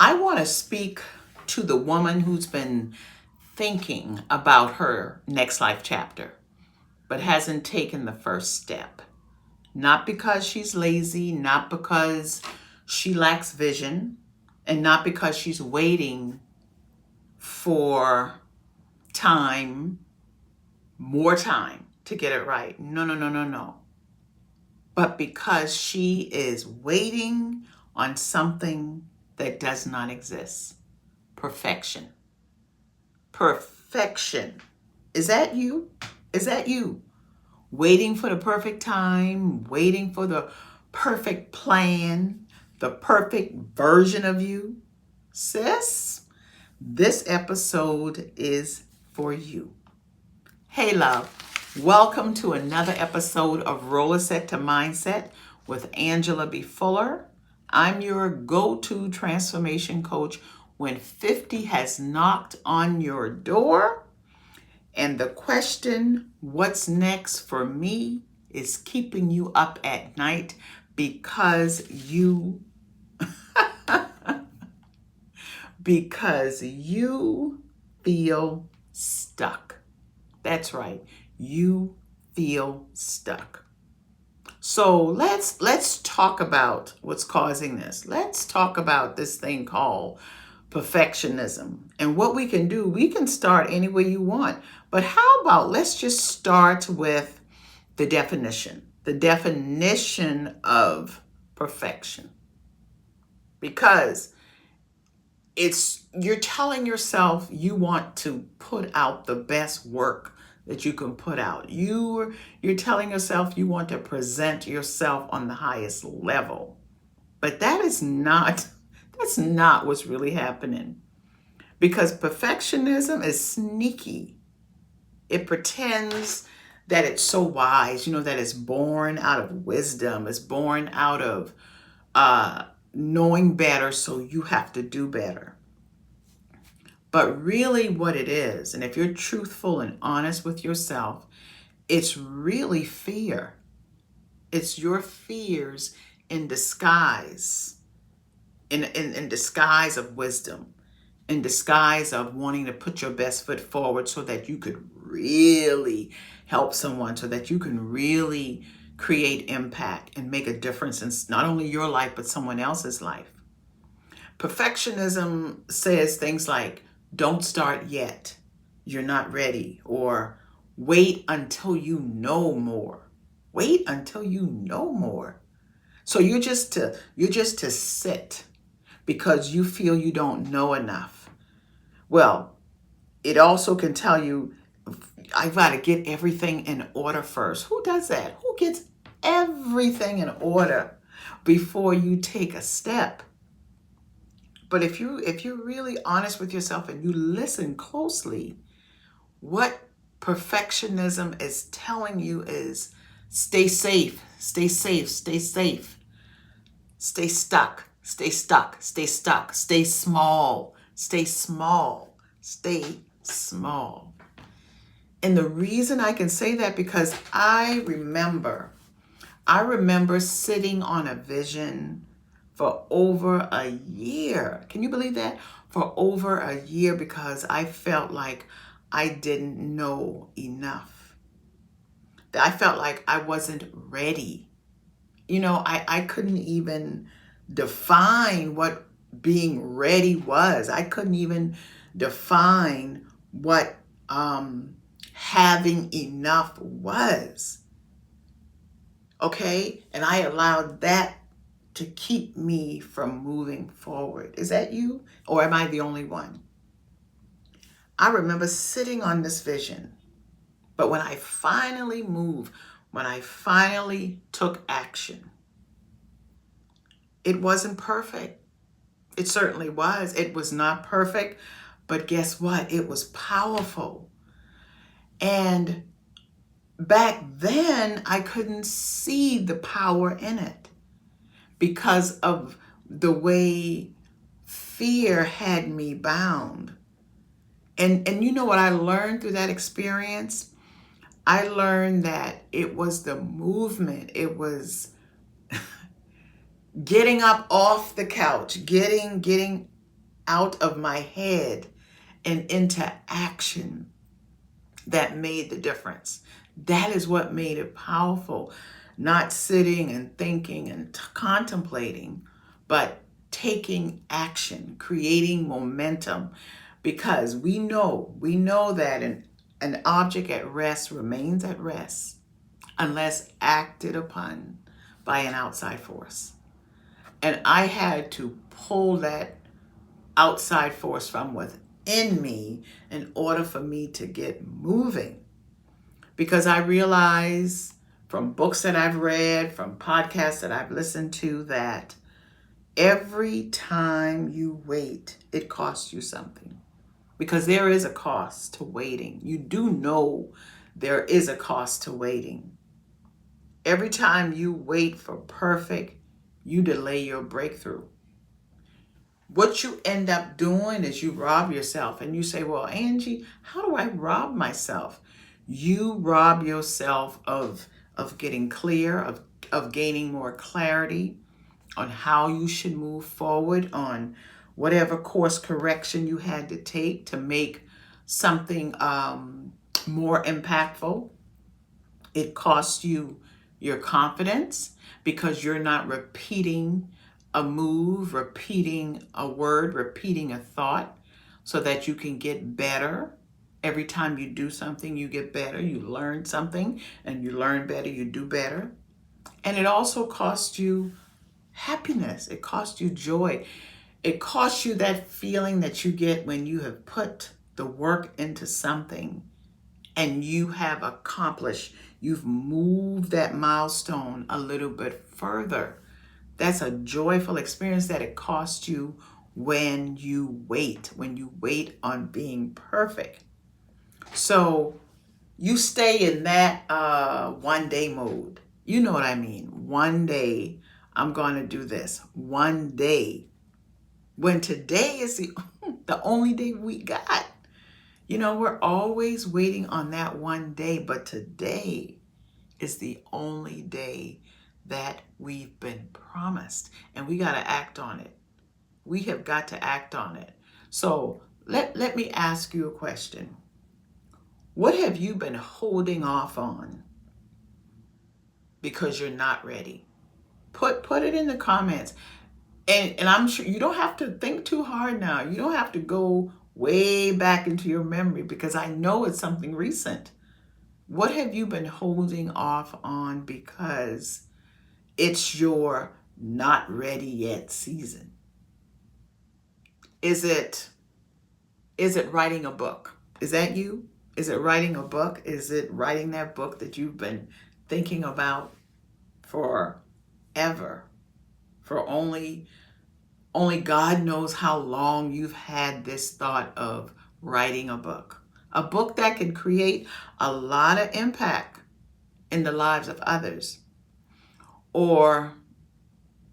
I want to speak to the woman who's been thinking about her next life chapter, but hasn't taken the first step. Not because she's lazy, not because she lacks vision, and not because she's waiting for time, more time to get it right. No, no, no, no, no. But because she is waiting on something that does not exist. Perfection. Perfection. Is that you? Is that you? Waiting for the perfect time, waiting for the perfect plan, the perfect version of you? Sis, this episode is for you. Hey, love. Welcome to another episode of Rollerset to Mindset with Angela B. Fuller. I'm your go-to transformation coach when 50 has knocked on your door. And the question, what's next for me, is keeping you up at night because you feel stuck. That's right. You feel stuck. So let's talk about what's causing this. Let's talk about this thing called perfectionism. And what we can do, we can start any way you want. But how about let's just start with the definition. The definition of perfection. Because you're telling yourself you want to put out the best work that you can put out. You're telling yourself you want to present yourself on the highest level. But that's not what's really happening. Because perfectionism is sneaky. It pretends that it's so wise, that it's born out of wisdom, it's born out of knowing better, so you have to do better. But really what it is, and if you're truthful and honest with yourself, it's really fear. It's your fears in disguise, in disguise of wisdom, in disguise of wanting to put your best foot forward so that you could really help someone, so that you can really create impact and make a difference in not only your life, but someone else's life. Perfectionism says things like, don't start yet, you're not ready, or wait until you know more. Wait until you know more. So you're just to sit because you feel you don't know enough. Well, it also can tell you, I've got to get everything in order first. Who does that? Who gets everything in order before you take a step? But if you're really honest with yourself and you listen closely, what perfectionism is telling you is stay safe, stay safe, stay safe, stay stuck, stay stuck, stay stuck, stay small, stay small, stay small. And the reason I can say that because I remember sitting on a vision for over a year. Can you believe that? For over a year, because I felt like I didn't know enough. I felt like I wasn't ready. I couldn't even define what being ready was. I couldn't even define what having enough was. Okay? And I allowed that to keep me from moving forward. Is that you? Or am I the only one? I remember sitting on this vision, but when I finally moved, when I finally took action, it wasn't perfect. It certainly was. It was not perfect, but guess what? It was powerful. And back then, I couldn't see the power in it, because of the way fear had me bound. And you know what I learned through that experience? I learned that it was the movement. It was getting up off the couch, getting out of my head and into action that made the difference. That is what made it powerful. Not sitting and thinking and contemplating, but taking action, creating momentum. Because we know that an object at rest remains at rest unless acted upon by an outside force. And I had to pull that outside force from within me in order for me to get moving. Because I realize from books that I've read, from podcasts that I've listened to, that every time you wait, it costs you something. Because there is a cost to waiting. You do know there is a cost to waiting. Every time you wait for perfect, you delay your breakthrough. What you end up doing is you rob yourself, and you say, well, Angie, how do I rob myself? You rob yourself of getting clear, of gaining more clarity on how you should move forward, on whatever course correction you had to take to make something more impactful. It costs you your confidence because you're not repeating a move, repeating a word, repeating a thought so that you can get better. Every time you do something, you get better. You learn something and you learn better, you do better. And it also costs you happiness. It costs you joy. It costs you that feeling that you get when you have put the work into something and you have accomplished, you've moved that milestone a little bit further. That's a joyful experience that it costs you when you wait on being perfect. So you stay in that one day mode. You know what I mean? One day I'm going to do this. One day. When today is the only day we got. You know, we're always waiting on that one day, but today is the only day that we've been promised, and we got to act on it. We have got to act on it. So let me ask you a question. What have you been holding off on because you're not ready? Put it in the comments. And I'm sure you don't have to think too hard now. You don't have to go way back into your memory because I know it's something recent. What have you been holding off on because it's your not ready yet season? Is it writing a book? Is that you? Is it writing a book? Is it writing that book that you've been thinking about forever? For only God knows how long you've had this thought of writing a book. A book that can create a lot of impact in the lives of others. Or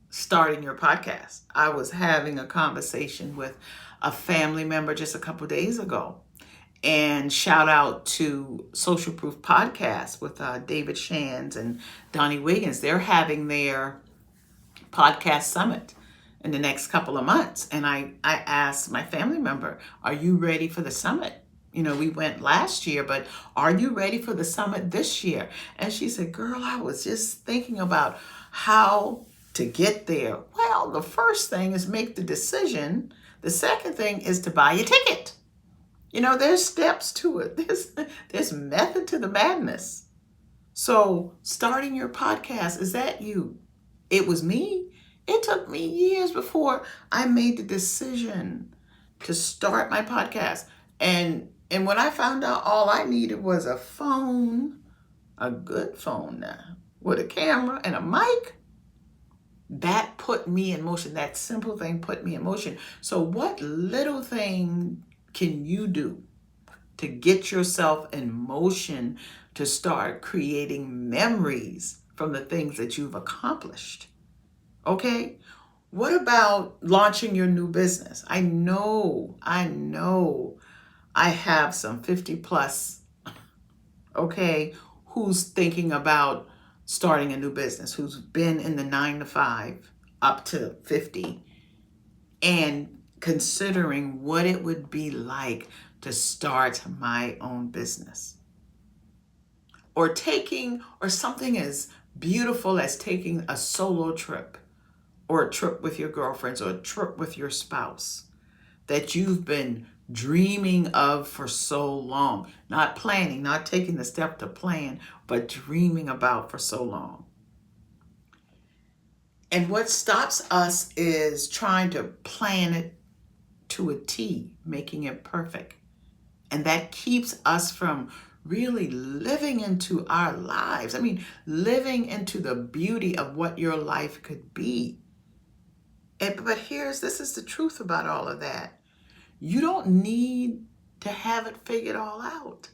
starting your podcast. I was having a conversation with a family member just a couple days ago. And shout out to Social Proof Podcast with David Shands and Donnie Wiggins. They're having their podcast summit in the next couple of months. And I asked my family member, are you ready for the summit? You know, we went last year, but are you ready for the summit this year? And she said, girl, I was just thinking about how to get there. Well, the first thing is make the decision. The second thing is to buy a ticket. You know, there's steps to it. There's method to the madness. So starting your podcast, is that you? It was me. It took me years before I made the decision to start my podcast. And when I found out all I needed was a phone, a good phone now, with a camera and a mic, that put me in motion. That simple thing put me in motion. So what little thing can you do to get yourself in motion to start creating memories from the things that you've accomplished? Okay? What about launching your new business? I know I have some 50 plus, okay, who's thinking about starting a new business, who's been in the 9 to 5 up to 50. And considering what it would be like to start my own business, or something as beautiful as taking a solo trip, or a trip with your girlfriends, or a trip with your spouse that you've been dreaming of for so long, not planning, not taking the step to plan, but dreaming about for so long. And what stops us is trying to plan it to a T, making it perfect. And that keeps us from really living into our lives. I mean, living into the beauty of what your life could be. But this is the truth about all of that. You don't need to have it figured all out.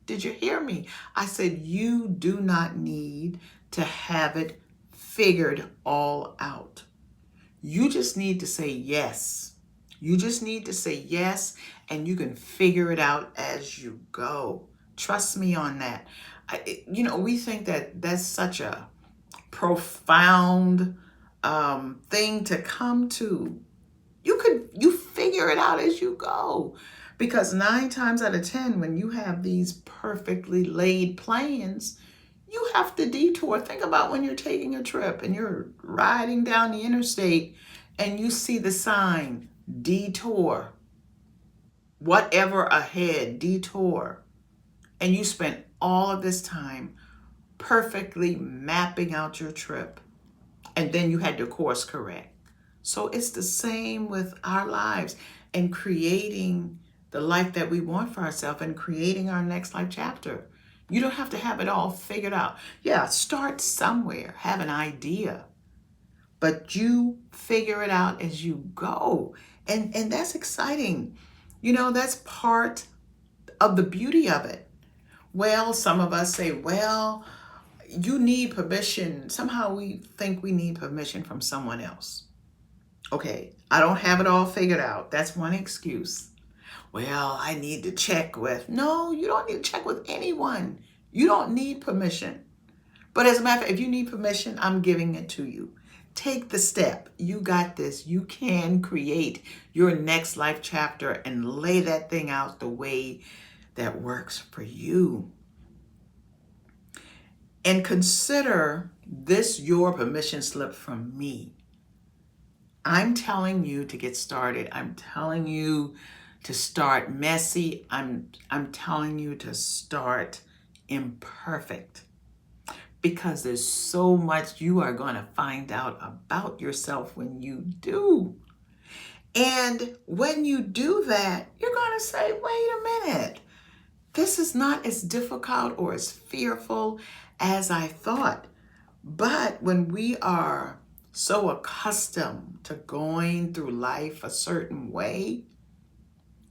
Did you hear me? I said you do not need to have it figured all out. You just need to say yes. You just need to say yes, and you can figure it out as you go. Trust me on that. We think that that's such a profound thing to come to. You figure it out as you go, because 9 times out of 10, when you have these perfectly laid plans, you have to detour. Think about when you're taking a trip and you're riding down the interstate and you see the sign, detour, whatever ahead, detour. And you spent all of this time perfectly mapping out your trip. And then you had to course correct. So it's the same with our lives and creating the life that we want for ourselves and creating our next life chapter. You don't have to have it all figured out. Yeah, start somewhere, have an idea, but you figure it out as you go. And that's exciting. That's part of the beauty of it. Well, some of us say, well, you need permission. Somehow we think we need permission from someone else. Okay, I don't have it all figured out. That's one excuse. Well, I need to check with. No, you don't need to check with anyone. You don't need permission. But as a matter of fact, if you need permission, I'm giving it to you. Take the step. You got this. You can create your next life chapter and lay that thing out the way that works for you. And consider this your permission slip from me. I'm telling you to get started. I'm telling you to start messy. I'm telling you to start imperfect, because there's so much you are going to find out about yourself when you do. And when you do that, you're going to say, wait a minute, this is not as difficult or as fearful as I thought. But when we are so accustomed to going through life a certain way,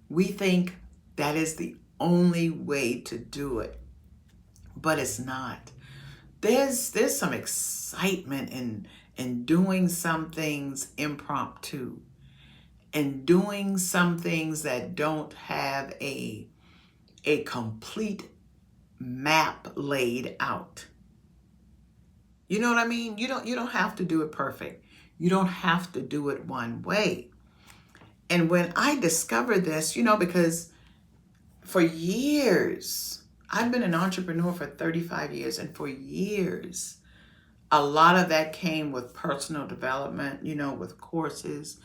we think that is the only way to do it. But it's not. There's some excitement in doing some things impromptu, and doing some things that don't have a complete map laid out. You know what I mean? You don't have to do it perfect. You don't have to do it one way. And when I discovered this, because for years, I've been an entrepreneur for 35 years, and for years, a lot of that came with personal development, with courses,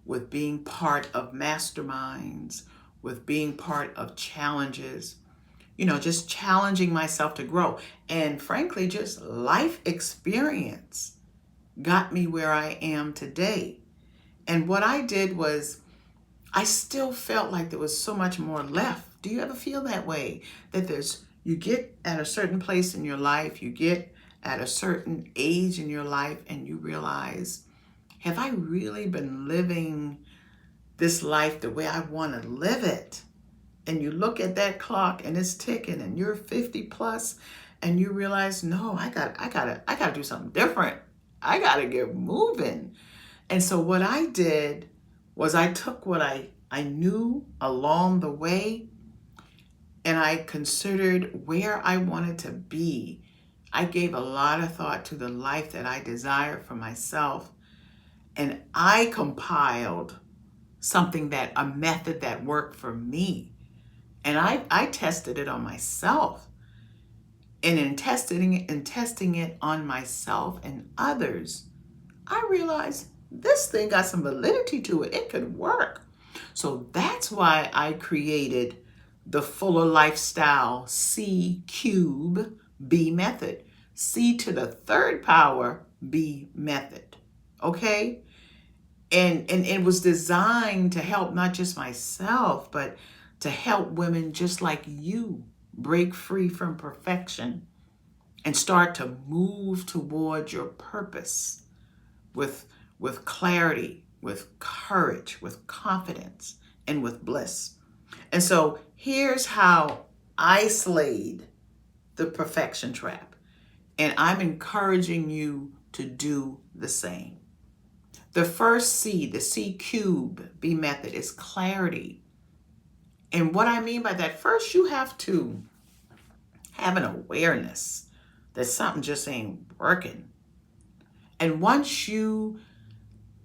with being part of masterminds, with being part of challenges, just challenging myself to grow. And frankly, just life experience got me where I am today. And what I did was, I still felt like there was so much more left. Do you ever feel that way? That you get at a certain place in your life, you get at a certain age in your life, and you realize, have I really been living this life the way I want to live it? And you look at that clock and it's ticking and you're 50 plus, and you realize, no, I gotta do something different. I gotta get moving. And so what I did was I took what I knew along the way, and I considered where I wanted to be. I gave a lot of thought to the life that I desired for myself, and I compiled something that, a method that worked for me. And I tested it on myself. And in testing it on myself and others, I realized this thing got some validity to it. It could work. So that's why I created the Fuller Lifestyle C cube B method. C to the third power B method. Okay? And it was designed to help not just myself, but to help women just like you break free from perfection and start to move toward your purpose with clarity, with courage, with confidence, and with bliss. And so here's how I slayed the perfection trap. And I'm encouraging you to do the same. The first C, the C cube B method, is clarity. And what I mean by that, first you have to have an awareness that something just ain't working. And once you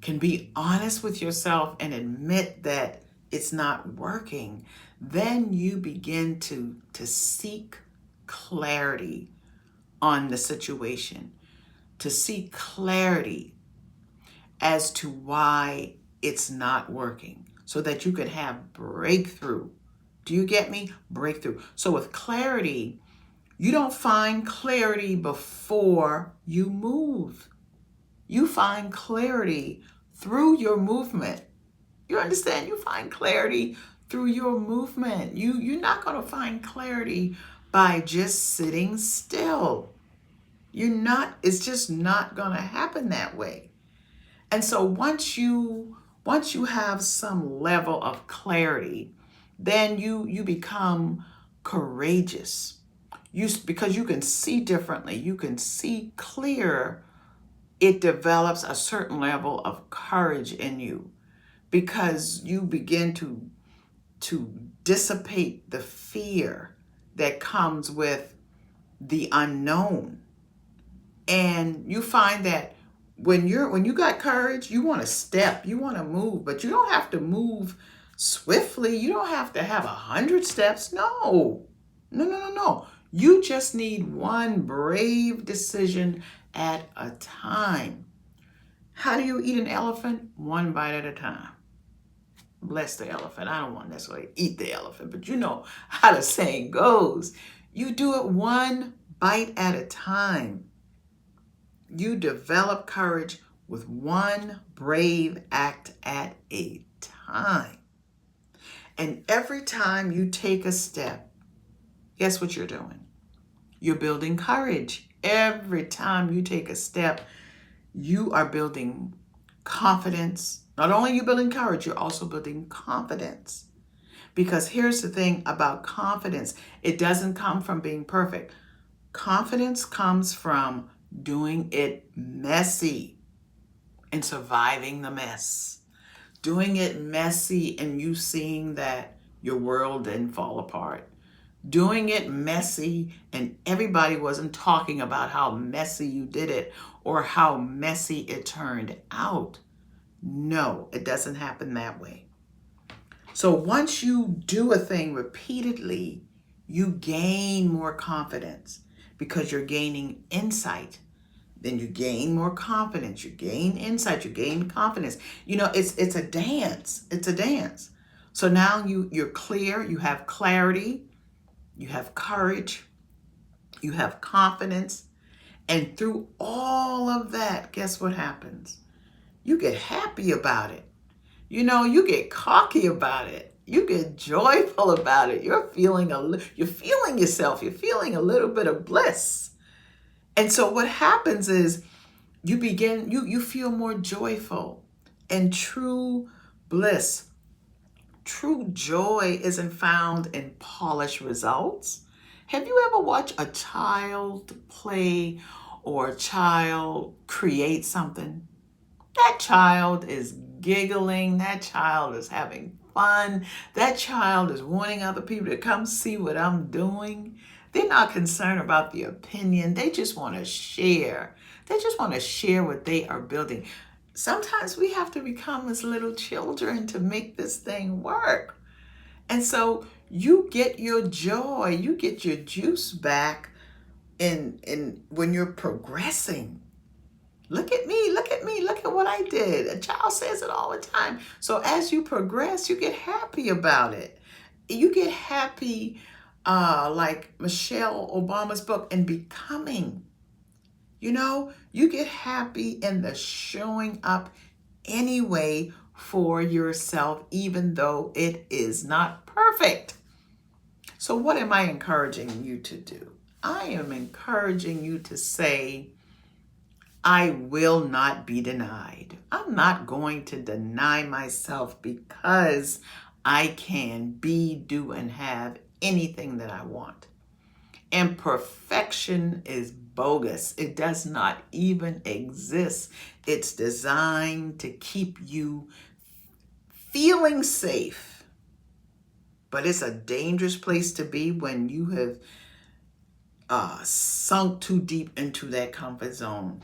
can be honest with yourself and admit that it's not working, then you begin to seek clarity on the situation, to seek clarity as to why it's not working, so that you can have breakthrough. Do you get me? Breakthrough. So with clarity, you don't find clarity before you move. You find clarity through your movement. You understand? You find clarity through your movement. You're not going to find clarity by just sitting still. It's just not going to happen that way. And so once you have some level of clarity, then you become courageous. Because you can see differently, you can see clear. It develops a certain level of courage in you because you begin to dissipate the fear that comes with the unknown. And you find that when you got courage, you want to step, you want to move, but you don't have to move swiftly. You don't have to have 100 steps. No. You just need one brave decision at a time. How do you eat an elephant? One bite at a time. Bless the elephant. I don't want to necessarily eat the elephant, but you know how the saying goes. You do it one bite at a time. You develop courage with one brave act at a time. And every time you take a step, guess what you're doing? You're building courage. Every time you take a step, you are building confidence. Not only are you building courage, you're also building confidence. Because here's the thing about confidence. It doesn't come from being perfect. Confidence comes from doing it messy and surviving the mess. Doing it messy and you seeing that your world didn't fall apart. Doing it messy and everybody wasn't talking about how messy you did it or how messy it turned out. No, it doesn't happen that way. So once you do a thing repeatedly, you gain more confidence because you're gaining insight. Then you gain more confidence. You gain insight. You gain confidence. It's a dance. It's a dance. So now you're clear. You have clarity. You have courage, you have confidence, and through all of that, guess what happens? You get happy about it. You get cocky about it. You get joyful about it. You're feeling yourself. You're feeling a little bit of bliss. And so what happens is you feel more joyful, and true bliss. True joy isn't found in polished results. Have you ever watched a child play or a child create something? That child is giggling. That child is having fun. That child is wanting other people to come see what I'm doing. They're not concerned about the opinion. They just want to share. They just want to share what they are building. Sometimes we have to become as little children to make this thing work. And so you get your joy, you get your juice back in when you're progressing. Look at me, look at me, look at what I did. A child says it all the time. So as you progress, you get happy about it. You get happy, like Michelle Obama's book, in becoming. You get happy in the showing up anyway for yourself, even though it is not perfect. So, what am I encouraging you to do? I am encouraging you to say, I will not be denied. I'm not going to deny myself because I can be, do, and have anything that I want. And perfection is bogus. It does not even exist. It's designed to keep you feeling safe. But it's a dangerous place to be when you have sunk too deep into that comfort zone.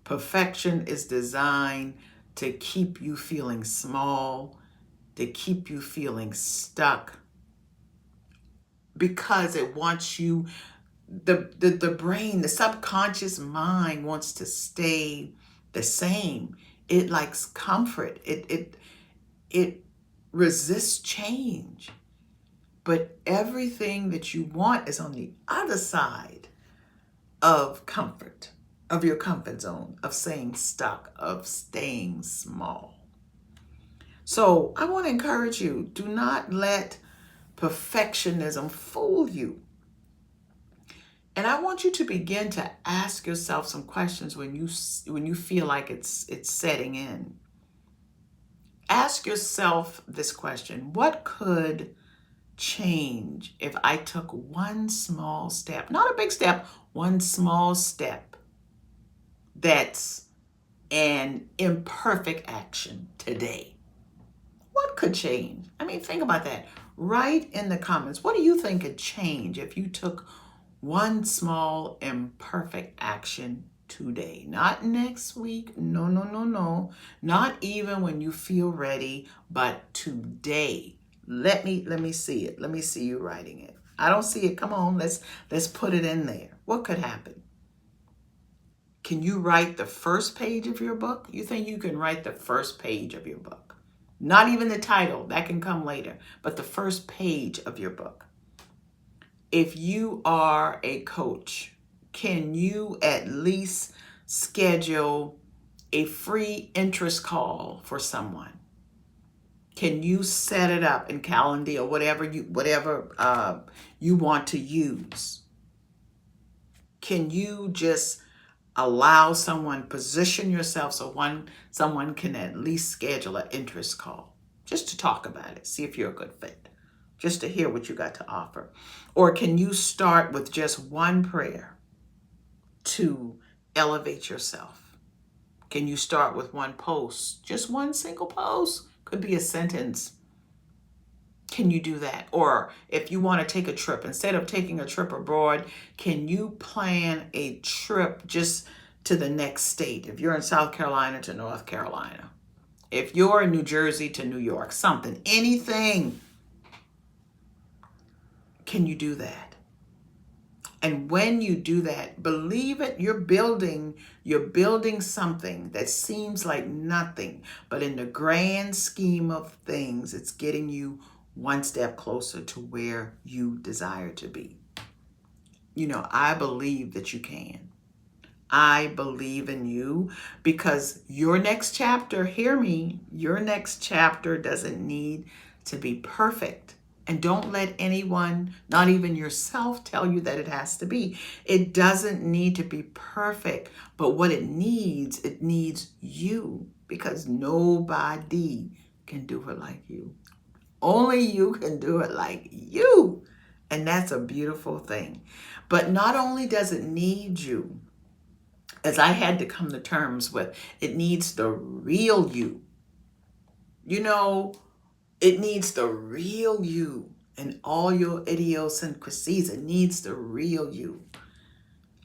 Perfection is designed to keep you feeling small, to keep you feeling stuck, because it wants you, the brain, the subconscious mind wants to stay the same. It likes comfort. It resists change. But everything that you want is on the other side of comfort, of your comfort zone, of staying stuck, of staying small. So I want to encourage you, do not let perfectionism fool you. And I want you to begin to ask yourself some questions when you feel like it's setting in. Ask yourself this question: what could change if I took one small step, not a big step, one small step that's an imperfect action today? What could change? I mean, think about that. Write in the comments, what do you think could change if you took one small imperfect action today? Not next week. No, no, no, no. Not even when you feel ready, but today. Let me see it. Let me see you writing it. I don't see it. Come on, let's put it in there. What could happen? Can you write the first page of your book? You think you can write the first page of your book? Not even the title, that can come later, but the first page of your book. If you are a coach, can you at least schedule a free interest call for someone? Can you set it up in Calendly or whatever you want to use? Can you just allow someone, position yourself so someone can at least schedule an interest call just to talk about it, see if you're a good fit, just to hear what you got to offer? Or can you start with just one prayer to elevate yourself? Can you start with one post, just one single post? Could be a sentence. Can you do that? Or if you want to take a trip, instead of taking a trip abroad, can you plan a trip just to the next state? If you're in South Carolina, to North Carolina. If you're in New Jersey, to New York, something, anything. Can you do that? And when you do that, believe it, you're building something that seems like nothing, but in the grand scheme of things, it's getting you one step closer to where you desire to be. I believe that you can. I believe in you, because your next chapter, hear me, your next chapter doesn't need to be perfect. And don't let anyone, not even yourself, tell you that it has to be. It doesn't need to be perfect, but what it needs you, because nobody can do it like you. Only you can do it like you. And that's a beautiful thing. But not only does it need you, as I had to come to terms with, it needs the real you. It needs the real you and all your idiosyncrasies. It needs the real you.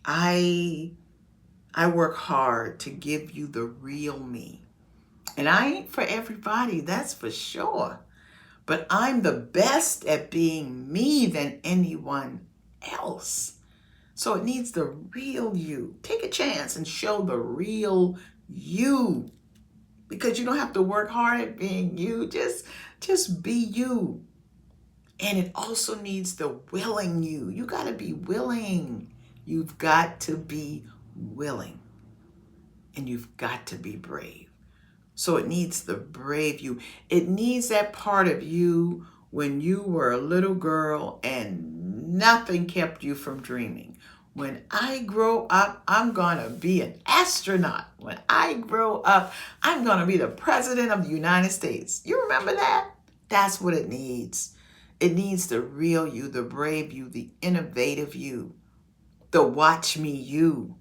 I I work hard to give you the real me. And I ain't for everybody, that's for sure. But I'm the best at being me than anyone else. So it needs the real you. Take a chance and show the real you. Because you don't have to work hard at being you. Just be you. And it also needs the willing you. You got to be willing. You've got to be willing. And you've got to be brave. So it needs the brave you. It needs that part of you when you were a little girl and nothing kept you from dreaming. When I grow up, I'm going to be an astronaut. When I grow up, I'm going to be the president of the United States. You remember that? That's what it needs. It needs the real you, the brave you, the innovative you, the watch me you.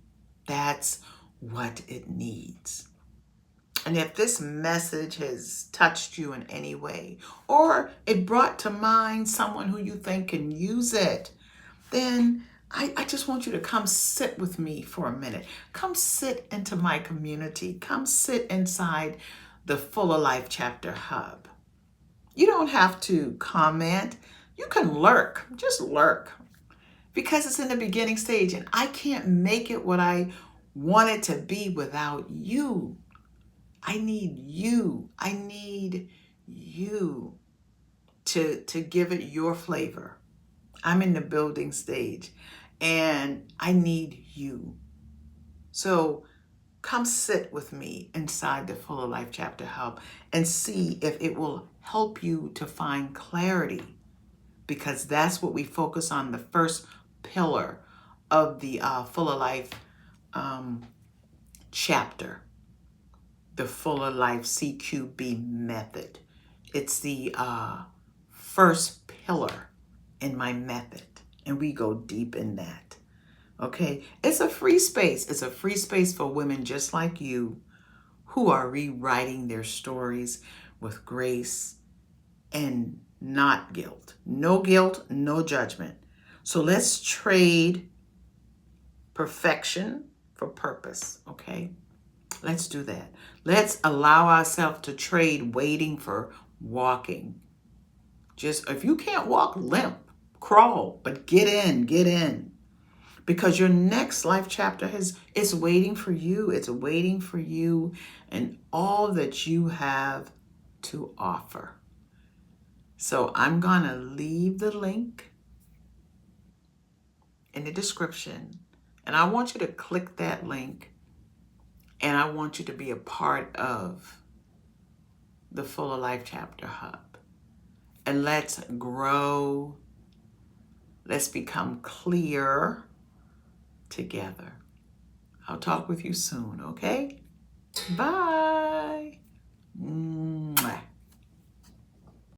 That's what it needs. And if this message has touched you in any way, or it brought to mind someone who you think can use it, then I just want you to come sit with me for a minute. Come sit into my community. Come sit inside the Full of Life Chapter Hub. You don't have to comment. You can lurk. Just lurk. Because it's in the beginning stage and I can't make it what I want it to be without you. I need you. I need you to give it your flavor. I'm in the building stage and I need you. So come sit with me inside the Full of Life Chapter Hub and see if it will help you to find clarity, because that's what we focus on, the first pillar of the Full of Life chapter, the Full of Life CQB method. It's the first pillar in my method, and we go deep in that. Okay, it's a free space. It's a free space for women just like you who are rewriting their stories with grace and not guilt. No guilt, no judgment. So let's trade perfection for purpose, okay? Let's do that. Let's allow ourselves to trade waiting for walking. Just if you can't walk, limp, crawl, but get in. Because your next life chapter is waiting for you. It's waiting for you and all that you have to offer. So I'm going to leave the link in the description. And I want you to click that link. And I want you to be a part of the Full of Life Chapter Hub. And let's grow. Let's become clear together. I'll talk with you soon, okay? Bye.